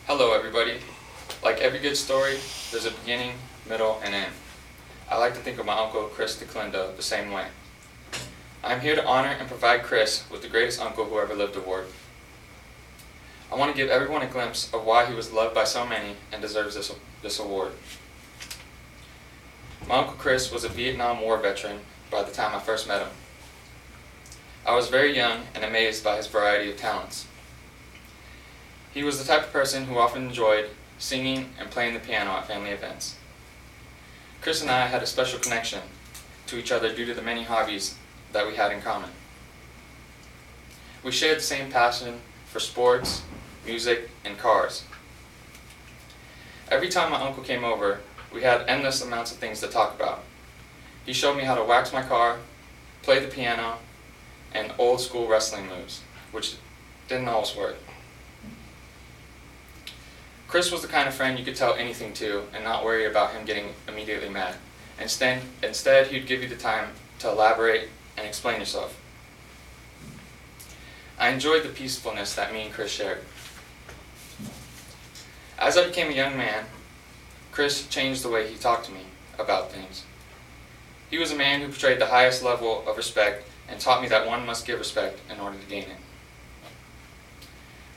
Hello everybody. Like every good story, there's a beginning, middle, and end. I like to think of my uncle Chris DeClindo the same way. I am here to honor and provide Chris with the greatest uncle who ever lived award. I want to give everyone a glimpse of why he was loved by so many and deserves this award. My Uncle Chris was a Vietnam War veteran by the time I first met him. I was very young and amazed by his variety of talents. He was the type of person who often enjoyed singing and playing the piano at family events. Chris and I had a special connection to each other due to the many hobbies that we had in common. We shared the same passion for sports, music, and cars. Every time my uncle came over, we had endless amounts of things to talk about. He showed me how to wax my car, play the piano, and old school wrestling moves, which didn't always work. Chris was the kind of friend you could tell anything to and not worry about him getting immediately mad. Instead, he'd give you the time to elaborate and explain yourself. I enjoyed the peacefulness that me and Chris shared. As I became a young man, Chris changed the way he talked to me about things. He was a man who portrayed the highest level of respect and taught me that one must give respect in order to gain it.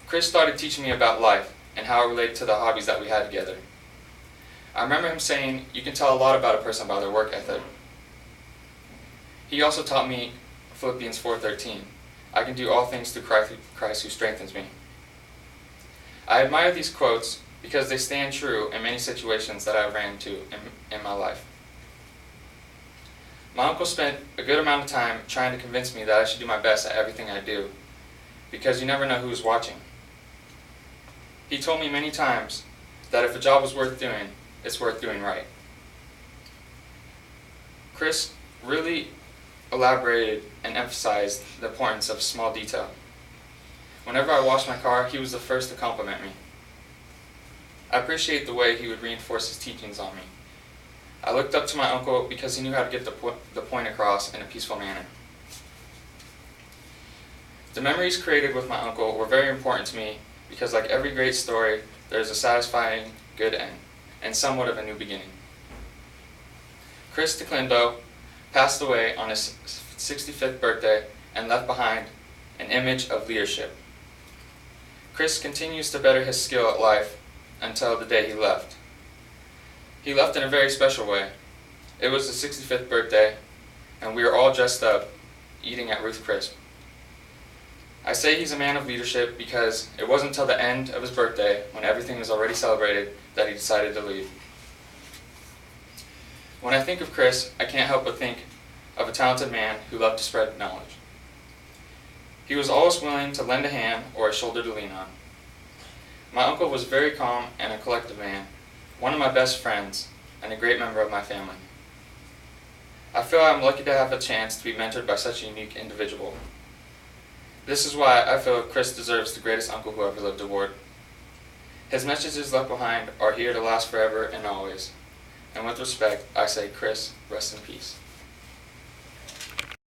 Chris started teaching me about life and how it related to the hobbies that we had together. I remember him saying, "You can tell a lot about a person by their work ethic." He also taught me Philippians 4:13. I can do all things through Christ who strengthens me. I admire these quotes because they stand true in many situations that I've ran into in my life. My uncle spent a good amount of time trying to convince me that I should do my best at everything I do, because you never know who's watching. He told me many times that if a job was worth doing, it's worth doing right. Chris really elaborated and emphasized the importance of small detail. Whenever I washed my car, he was the first to compliment me. I appreciate the way he would reinforce his teachings on me. I looked up to my uncle because he knew how to get the point across in a peaceful manner. The memories created with my uncle were very important to me because, like every great story, there is a satisfying good end and somewhat of a new beginning. Chris DeClindo passed away on his 65th birthday and left behind an image of leadership. Chris continues to better his skill at life until the day he left. He left in a very special way. It was his 65th birthday, and we were all dressed up, eating at Ruth Crisp. I say he's a man of leadership because it wasn't until the end of his birthday, when everything was already celebrated, that he decided to leave. When I think of Chris, I can't help but think of a talented man who loved to spread knowledge. He was always willing to lend a hand or a shoulder to lean on. My uncle was very calm and a collective man, one of my best friends, and a great member of my family. I feel I'm lucky to have a chance to be mentored by such a unique individual. This is why I feel Chris deserves the greatest uncle who ever lived award. His messages left behind are here to last forever and always. And with respect, I say, Chris, rest in peace.